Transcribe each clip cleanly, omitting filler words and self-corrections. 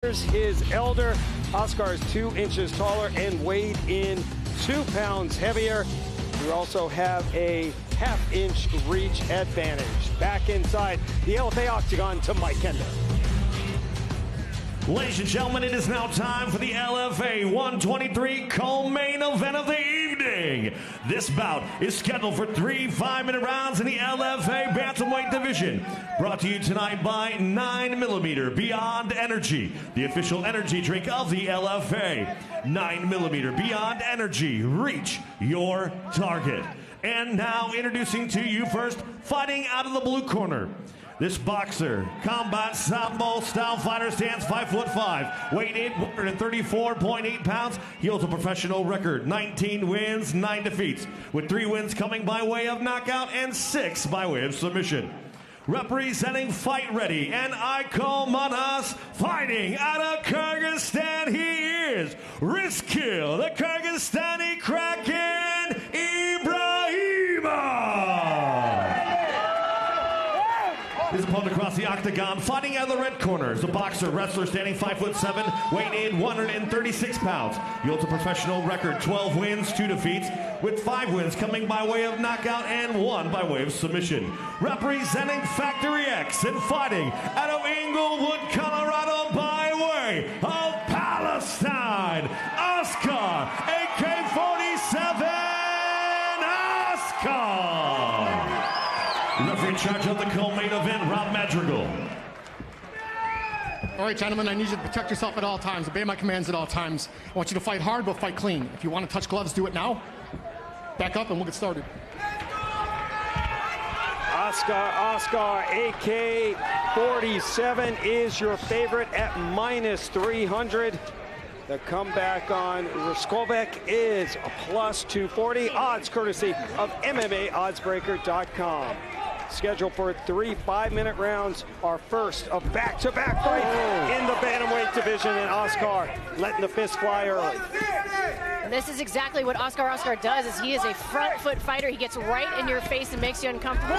His elder. Askar is 2 inches taller and weighed in 2 pounds heavier. We also have a half-inch reach advantage. Back inside the LFA octagon to Mike Kender. Ladies and gentlemen, it is now time for the LFA 123 co-main event of the evening. This bout is scheduled for 3 5-minute rounds in the LFA bantamweight division. Brought to you tonight by 9mm Beyond Energy, the official energy drink of the LFA. 9mm Beyond Energy, reach your target. And now introducing to you first, fighting out of the blue corner. This boxer, combat sambo style fighter, stands 5'5", weight 134.8 pounds. He holds a professional record, 19 wins, 9 defeats, with 3 wins coming by way of knockout and 6 by way of submission. Representing Fight Ready and Icon Manas, fighting out of Kyrgyzstan, he is Ryskulbek, the Kyrgyzstani Kraken, Ibraimov. His opponent across the octagon, fighting out of the red corner, is a boxer, wrestler, standing 5'7", weighing in 136 pounds. He holds a professional record, 12 wins, 2 defeats, with 5 wins coming by way of knockout and 1 by way of submission. Representing Factory X and fighting out of Inglewood, Colorado, by way of Palestine, Askar, AK-47, Askar. Referee in charge of the co-main event, Rob Madrigal. All right, gentlemen, I need you to protect yourself at all times. Obey my commands at all times. I want you to fight hard, but fight clean. If you want to touch gloves, do it now. Back up and we'll get started. Askar, AK-47 is your favorite at -300. The comeback on Ryskulbek is a +240. Odds courtesy of MMAOddsBreaker.com. Scheduled for 3 5-minute rounds. Our first of back-to-back fights in the bantamweight division, and Askar letting the fist fly early. And this is exactly what Askar does. Is he is a front foot fighter. He gets right in your face and makes you uncomfortable.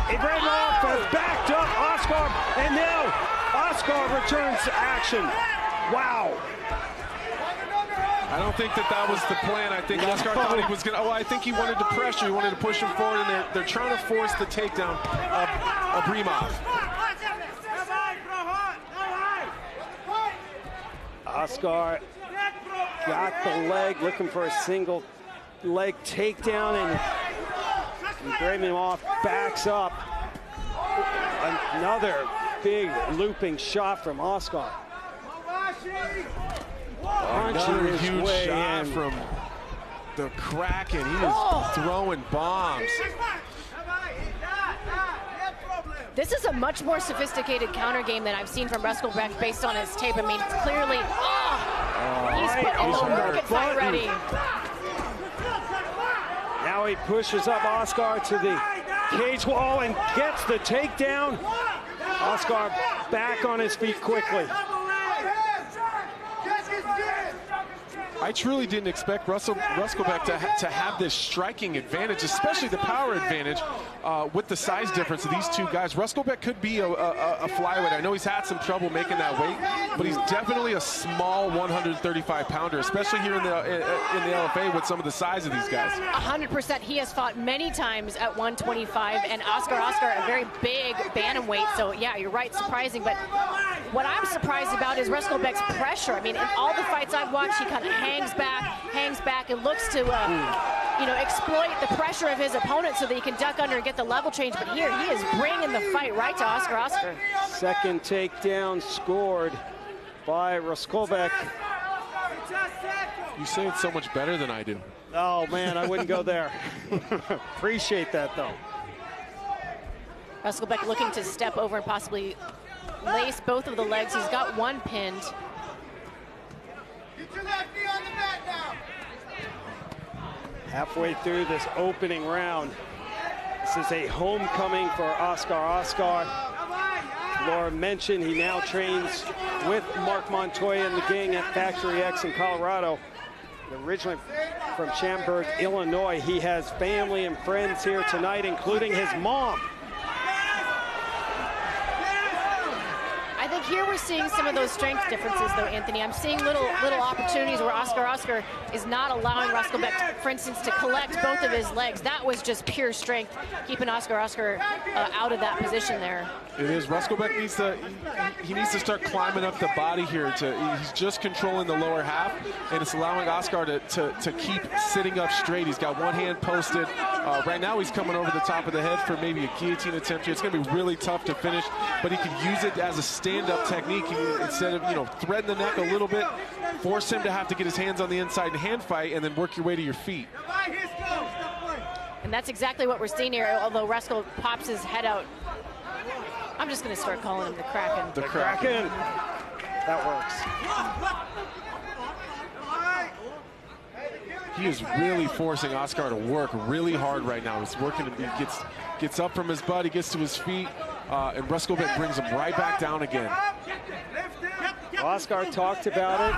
Ibraimov has backed up Askar, and now Askar returns to action. Wow. I don't think that was the plan. I think Askar thought he was going to, I think he wanted to pressure. He wanted to push him forward, and they're trying to force the takedown of Ibraimov. Askar got the leg, looking for a single leg takedown, and Ibraimov backs up. Another big looping shot from Askar. Another huge shot from the Kraken. He is throwing bombs. This is a much more sophisticated counter game than I've seen from Ryskulbek based on his tape. I mean, clearly, he's put in the work at Fight Ready. Now he pushes up Askar to the cage wall and gets the takedown. Askar back on his feet quickly. I truly didn't expect Ryskulbek to have this striking advantage, especially the power advantage with the size difference of these two guys. Ryskulbek could be a flyweight. I know he's had some trouble making that weight, but he's definitely a small 135-pounder, especially here in the LFA with some of the size of these guys. 100%. He has fought many times at 125, and Askar, a very big bantamweight. So yeah, you're right, surprising. But what I'm surprised about is Ryskulbek's pressure. I mean, in all the fights I've watched, he kind of hangs back and looks to exploit the pressure of his opponent so that he can duck under and get the level change. But here he is bringing the fight right to Askar. Second takedown scored by Ryskulbek. You say it so much better than I do. Oh man, I wouldn't go there. Appreciate that though. Ryskulbek looking to step over and possibly lace both of the legs. He's got one pinned. Halfway through this opening round, this is a homecoming for Askar. Laura mentioned he now trains with Mark Montoya and the gang at Factory X in Colorado. Originally from Schaumburg, Illinois. He has family and friends here tonight, including his mom. I think here we're seeing some of those strength differences, though, Anthony. I'm seeing little opportunities where Askar is not allowing Ryskulbek, for instance, to collect both of his legs. That was just pure strength, keeping Askar out of that position there. It is. Ryskulbek needs to start climbing up the body here. He's just controlling the lower half, and it's allowing Askar to keep sitting up straight. He's got one hand posted. Right now he's coming over the top of the head for maybe a guillotine attempt here. It's going to be really tough to finish, but he can use it as a stand-up technique. Instead of, threading the neck a little bit, force him to have to get his hands on the inside and hand fight, and then work your way to your feet. And that's exactly what we're seeing here, although Ryskulbek pops his head out. I'm just going to start calling him the Kraken. The Kraken. That works. He is really forcing Askar to work really hard right now. He's working, he gets up from his butt, he gets to his feet, and Ryskulbek brings him right back down again. Askar talked about it.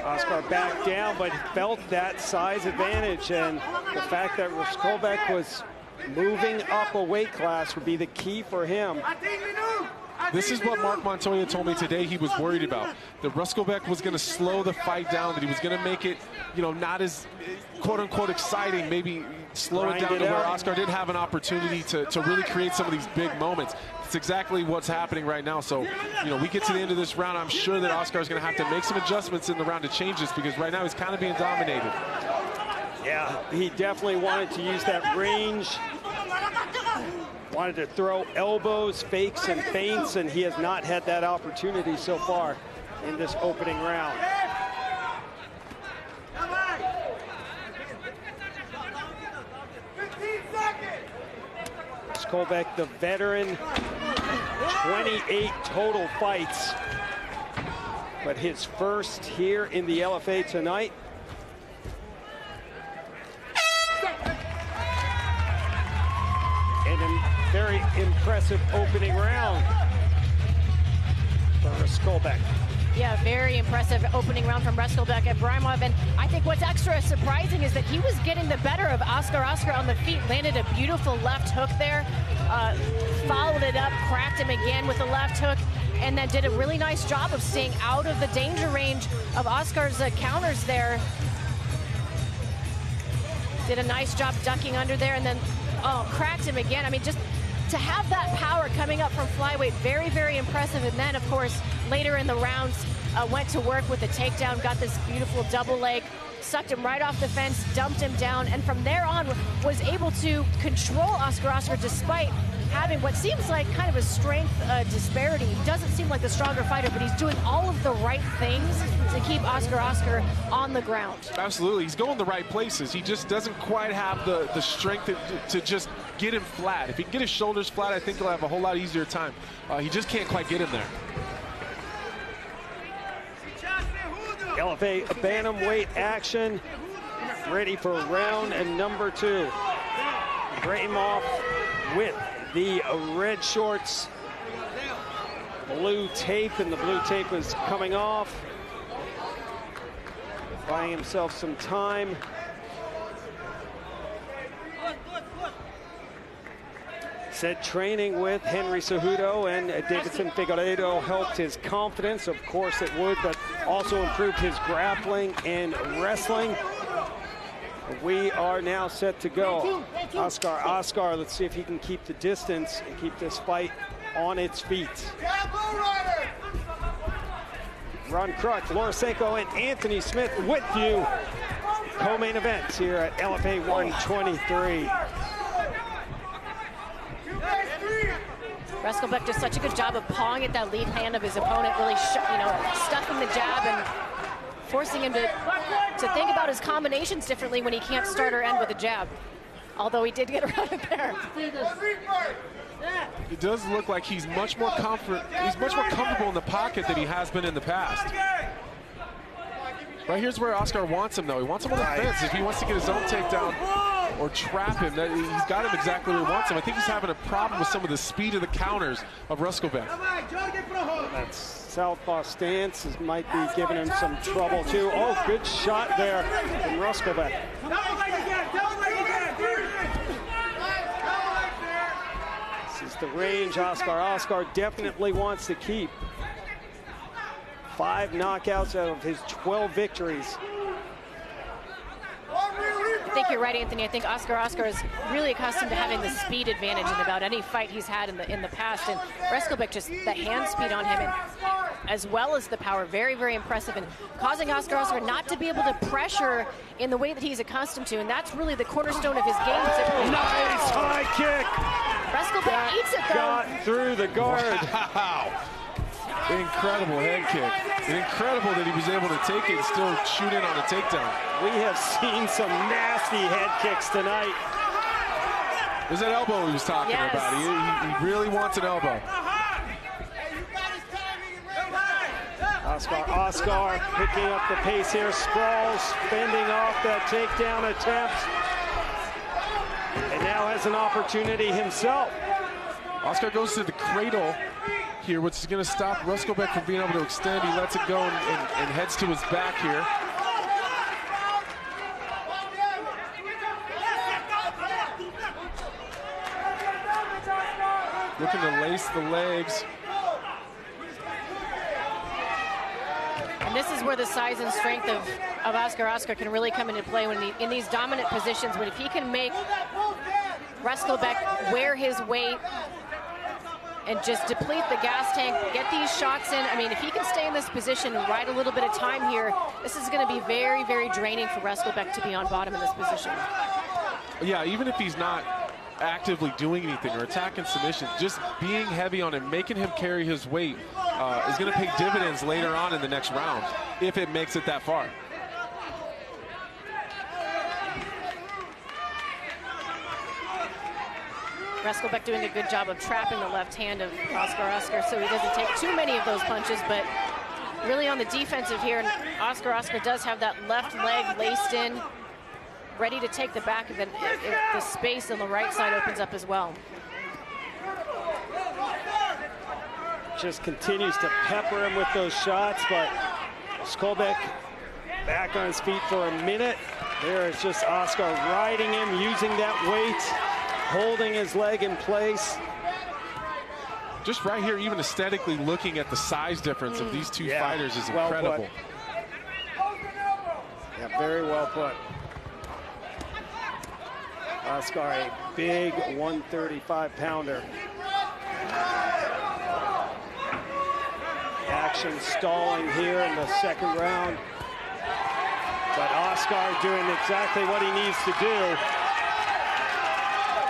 Askar backed down, but felt that size advantage, and the fact that Ryskulbek was moving up a weight class would be the key for him. This is what Mark Montoya told me today he was worried about. That Ryskulbek was going to slow the fight down, that he was going to make it, not as quote-unquote exciting, maybe slow it down to where Askar didn't have an opportunity to really create some of these big moments. It's exactly what's happening right now. So, we get to the end of this round, I'm sure that Askar is going to have to make some adjustments in the round to change this, because right now he's kind of being dominated. Yeah, he definitely wanted to use that range. Wanted to throw elbows, fakes, and feints, and he has not had that opportunity so far in this opening round. Ryskulbek, the veteran, 28 total fights, but his first here in the LFA tonight. And a very impressive opening round for Ryskulbek. Yeah, very impressive opening round from Ryskulbek at Ibraimov. And I think what's extra surprising is that he was getting the better of Askar. Askar on the feet landed a beautiful left hook there, followed it up, cracked him again with the left hook, and then did a really nice job of staying out of the danger range of Askar's counters there. Did a nice job ducking under there, and then cracked him again. I mean, just to have that power coming up from flyweight, very, very impressive. And then, of course, later in the rounds, went to work with the takedown, got this beautiful double leg, sucked him right off the fence, dumped him down, and from there on was able to control Askar despite having what seems like kind of a strength disparity. He doesn't seem like the stronger fighter, but he's doing all of the right things to keep Askar on the ground. Absolutely, he's going the right places. He just doesn't quite have the strength to just get him flat. If he can get his shoulders flat, I think he'll have a whole lot easier time. He just can't quite get him there. LFA bantamweight action, ready for round number 2. Ibraimov with the red shorts, blue tape, and the blue tape is coming off. Buying himself some time. Said training with Henry Cejudo and Davidson Figueiredo helped his confidence. Of course it would, but also improved his grappling and wrestling. We are now set to go. Askar, let's see if he can keep the distance and keep this fight on its feet. Ron Kruk, Lorisenko, and Anthony Smith with you. Co-main events here at LFA 123. Ryskulbek does such a good job of pawing at that lead hand of his opponent, really stuffing the jab and forcing him to think about his combinations differently when he can't start or end with a jab. Although he did get around it there. It does look like he's much more comfortable in the pocket than he has been in the past. Right here's where Askar wants him, though. He wants him on the fence. If he wants to get his own takedown or trap him, he's got him exactly where he wants him. I think he's having a problem with some of the speed of the counters of Ryskulbek. That southpaw stance might be giving him some trouble, too. Oh, good shot there from Ryskulbek. This is the range Askar definitely wants to keep. 5 knockouts out of his 12 victories. I think you're right, Anthony. I think Askar is really accustomed to having the speed advantage in about any fight he's had in the past. And Ryskulbek, just the hand speed on him, and as well as the power, very, very impressive, and causing Askar not to be able to pressure in the way that he's accustomed to. And that's really the cornerstone of his game. Nice high kick. Ryskulbek eats it, though. Got through the guard. Wow. Incredible head kick. And incredible that he was able to take it and still shoot in on a takedown. We have seen some nasty head kicks tonight. It was that elbow he was talking about. He really wants an elbow. Askar picking up the pace here. Sprawls, fending off that takedown attempt. And now has an opportunity himself. Askar goes to the cradle here, which is going to stop Ryskulbek from being able to extend. He lets it go and heads to his back here. Looking to lace the legs. And this is where the size and strength of Askar can really come into play when in these dominant positions. When if he can make Ryskulbek wear his weight and just deplete the gas tank, get these shots in. I mean, if he can stay in this position and ride a little bit of time here, this is going to be very, very draining for Ryskulbek to be on bottom in this position. Yeah, even if he's not actively doing anything or attacking submission, just being heavy on him, making him carry his weight is going to pay dividends later on in the next round, if it makes it that far. Ryskulbek doing a good job of trapping the left hand of Askar so he doesn't take too many of those punches, but really on the defensive here, Askar does have that left leg laced in, ready to take the back of it if the space on the right side opens up as well. Just continues to pepper him with those shots, but Ryskulbek back on his feet for a minute. There is just Askar riding him, using that weight, holding his leg in place. Just right here, even aesthetically looking at the size difference of these two fighters is incredible. Yeah, very well put. Askar, a big 135-pounder. Action stalling here in the second round. But Askar doing exactly what he needs to do.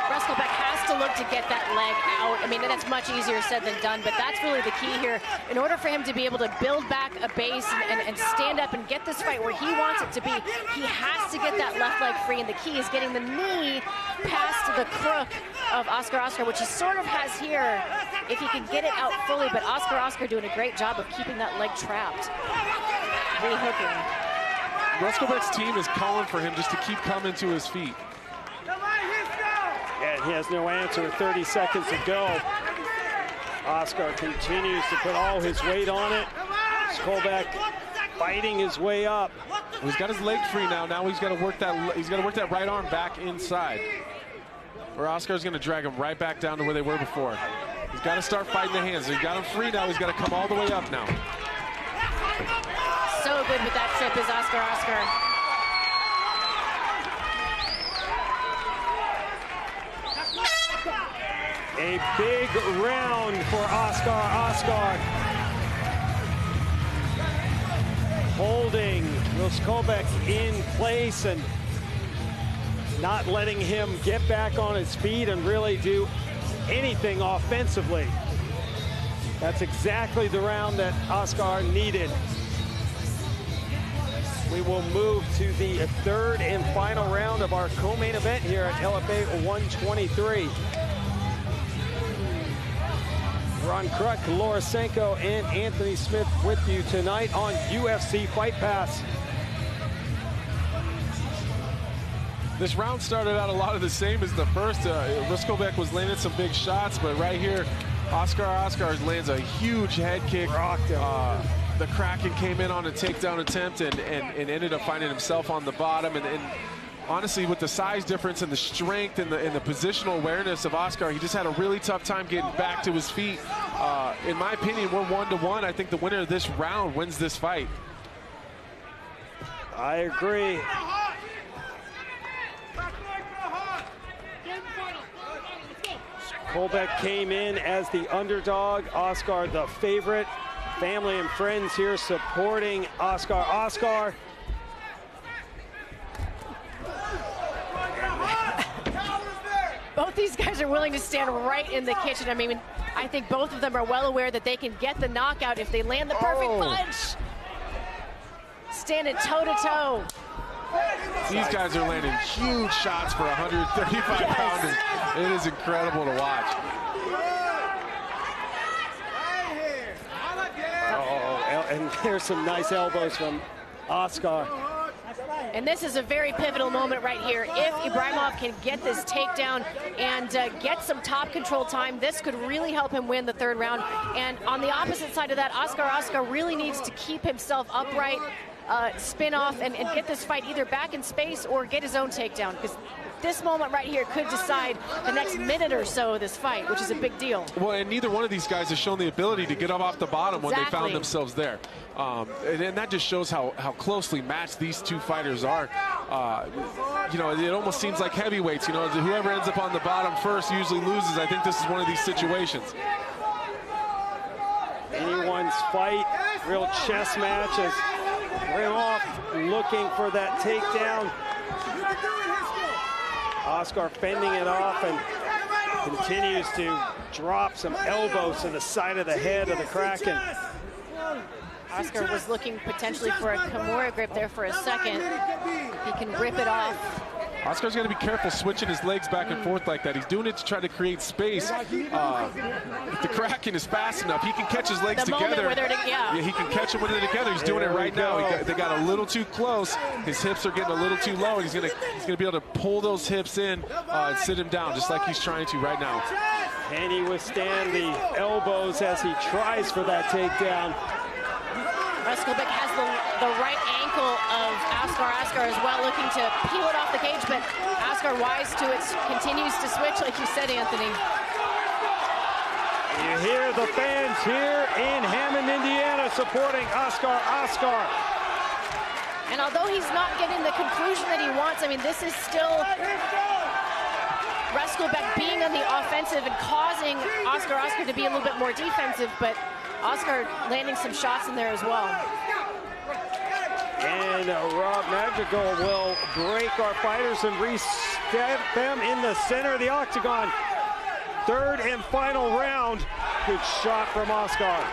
Ryskulbek has to look to get that leg out. I mean, that's much easier said than done, but that's really the key here. In order for him to be able to build back a base and stand up and get this fight where he wants it to be, he has to get that left leg free, and the key is getting the knee past the crook of Askar, which he sort of has here, if he can get it out fully, but Askar doing a great job of keeping that leg trapped. Rehooking. Ryskulbek's team is calling for him just to keep coming to his feet. And he has no answer, 30 seconds to go. Askar continues to put all his weight on it. Ryskulbek fighting his way up. He's got his leg free now. Now he's got to work that. He's got to work that right arm back inside. Where Askar's going to drag him right back down to where they were before. He's got to start fighting the hands. He's got him free now. He's got to come all the way up now. So good with that trip is Askar. A big round for Askar. Holding Ryskulbek in place and not letting him get back on his feet and really do anything offensively. That's exactly the round that Askar needed. We will move to the third and final round of our co-main event here at LFA 123. Ron Kruk, Laura Senko, and Anthony Smith with you tonight on UFC Fight Pass. This round started out a lot of the same as the first. Ryskulbek was landing some big shots, but right here, Askar lands a huge head kick. The Kraken came in on a takedown attempt and ended up finding himself on the bottom. And honestly, with the size difference and the strength and the positional awareness of Askar, he just had a really tough time getting back to his feet. In my opinion, we're 1-1. I think the winner of this round wins this fight. I agree. Ryskulbek came in as the underdog. Askar the favorite. Family and friends here supporting Askar. Askar. Both these guys are willing to stand right in the kitchen. I mean, I think both of them are well aware that they can get the knockout if they land the perfect punch. Standing toe-to-toe. These guys are landing huge shots for 135 pounders. It is incredible to watch. And there's some nice elbows from Askar. And this is a very pivotal moment right here. If Ibraimov can get this takedown and get some top control time, this could really help him win the third round. And on the opposite side of that, Askar really needs to keep himself upright, spin off, and get this fight either back in space or get his own takedown. Because this moment right here could decide the next minute or so of this fight, which is a big deal. Well, and neither one of these guys has shown the ability to get up off the bottom when they found themselves there. And that just shows how closely matched these two fighters are. You know, it almost seems like heavyweights. You know, whoever ends up on the bottom first usually loses. I think this is one of these situations. Anyone's fight, real chess match as Ibraimov looking for that takedown. Askar fending it off and continues to drop some elbows to the side of the head of the Kraken. Askar was looking potentially for a Kimura grip there for a second. He can rip it off. Askar's got to be careful switching his legs back and forth like that. He's doing it to try to create space. If the Kraken is fast enough, he can catch his legs together. Yeah, he can catch them when they're together. He's doing it right now. They got a little too close. His hips are getting a little too low, and he's gonna be able to pull those hips in and sit him down, just like he's trying to right now. Can he withstand the elbows as he tries for that takedown? Ryskulbek has the right ankle of Askar as well, looking to peel it off the cage, but Askar, wise to it, continues to switch, like you said, Anthony. You hear the fans here in Hammond, Indiana, supporting Askar. And although he's not getting the conclusion that he wants, I mean, this is still Ryskulbek being on the offensive and causing Askar to be a little bit more defensive, but Askar landing some shots in there as well. And Rob Madrigal will break our fighters and reset them in the center of the octagon. Third and final round. Good shot from Askar.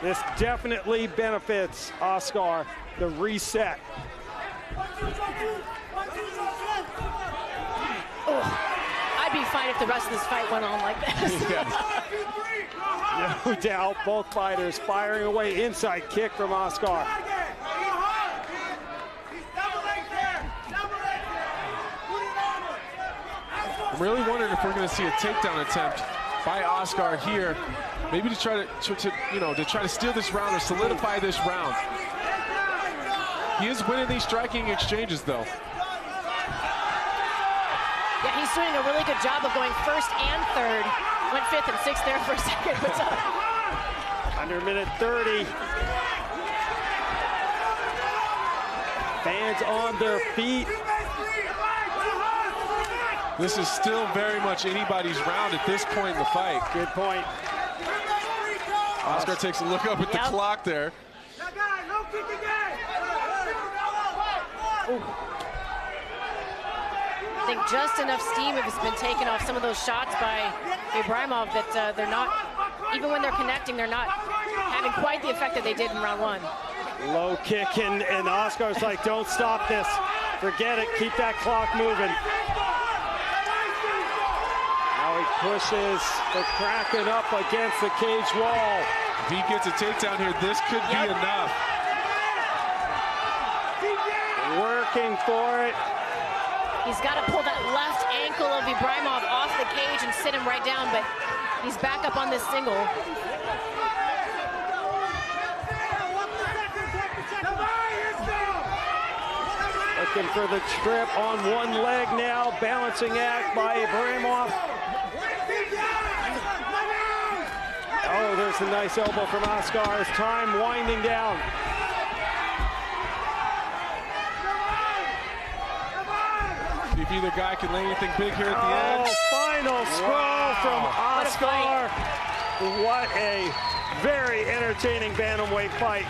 This definitely benefits Askar, the reset. Oh, I'd be fine if the rest of this fight went on like this. No doubt, both fighters firing away. Inside kick from Askar. I'm really wondering if we're going to see a takedown attempt by Askar here, maybe to try to steal this round or solidify this round. He is winning these striking exchanges, though. Yeah, he's doing a really good job of going first and third. Went fifth and sixth there for a second. Under minute 30. Fans on their feet. This is still very much anybody's round at this point in the fight. Good point. Askar takes a look up at the clock there. Ooh. I think just enough steam has been taken off some of those shots by Ibraimov that they're not, even when they're connecting, they're not having quite the effect that they did in round one. Low kick, and Askar's like, don't stop this. Forget it, keep that clock moving. Now he pushes the Kraken up against the cage wall. If he gets a takedown here, this could be enough. Working for it. He's got to pull that left ankle of Ibraimov off the cage and sit him right down, but he's back up on this single. Look looking for the trip on one leg now. Balancing act by Ibraimov. Oh, there's a nice elbow from Askar as time winding down. See if either guy can lay anything big here at the end. Final scroll from Askar. What a very entertaining bantamweight fight.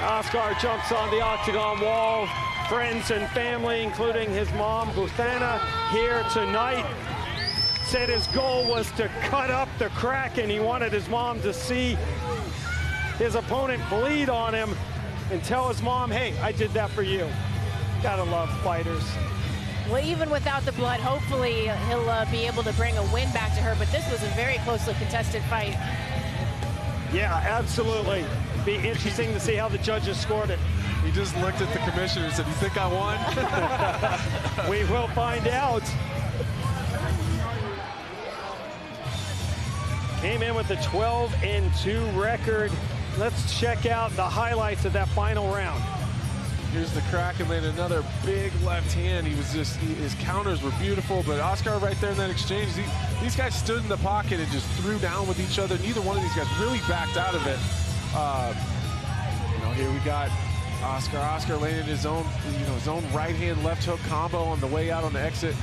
Askar jumps on the octagon wall. Friends and family, including his mom, Buthana, here tonight. Said his goal was to cut up the crack, and he wanted his mom to see his opponent bleed on him and tell his mom, hey, I did that for you. Gotta love fighters. Well, even without the blood, hopefully he'll be able to bring a win back to her, but this was a very closely contested fight. Yeah, absolutely. Be interesting to see how the judges scored it. He just looked at the commissioner and said, you think I won? We will find out. Came in with a 12-2 record. Let's check out the highlights of that final round. Here's the crack and then another big left hand. He was just, his counters were beautiful, but Askar right there in that exchange, these guys stood in the pocket and just threw down with each other. Neither one of these guys really backed out of it. Here we got Askar landing his own, his own right hand left hook combo on the way out on the exit.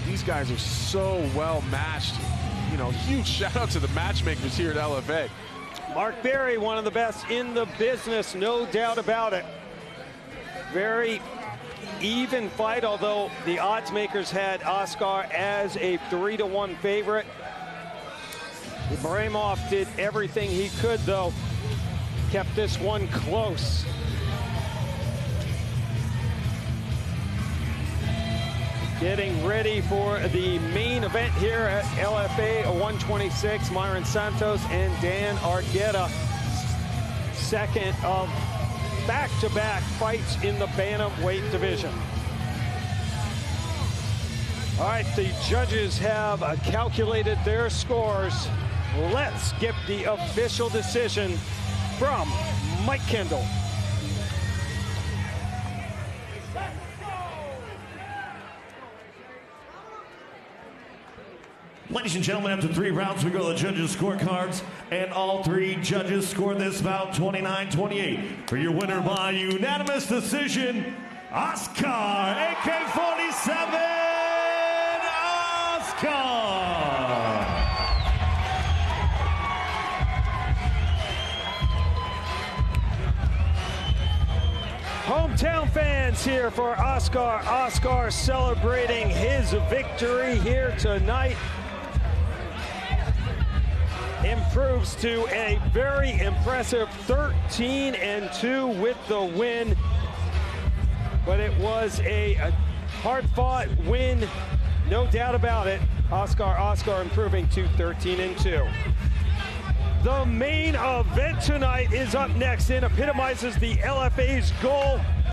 These guys are so well matched. Huge shout out to the matchmakers here at LFA. Mark Berry, one of the best in the business, no doubt about it. Very even fight, although the odds makers had Askar as a 3-1 favorite. Ibraimov did everything he could, though. Kept this one close. Getting ready for the main event here at LFA 126. Myron Santos and Dan Argueta. Second of back-to-back fights in the bantamweight division. All right, the judges have calculated their scores. Let's get the official decision from Mike Kendall. Ladies and gentlemen, after 3 rounds, we go to the judges' scorecards, and all 3 judges scored this bout 29-28. For your winner by unanimous decision, Askar, AK-47, Askar. Hometown fans here for Askar. Askar celebrating his victory here tonight. Improves to a very impressive 13-2 with the win. But it was a hard-fought win, no doubt about it. Askar improving to 13-2. The main event tonight is up next and epitomizes the LFA's goal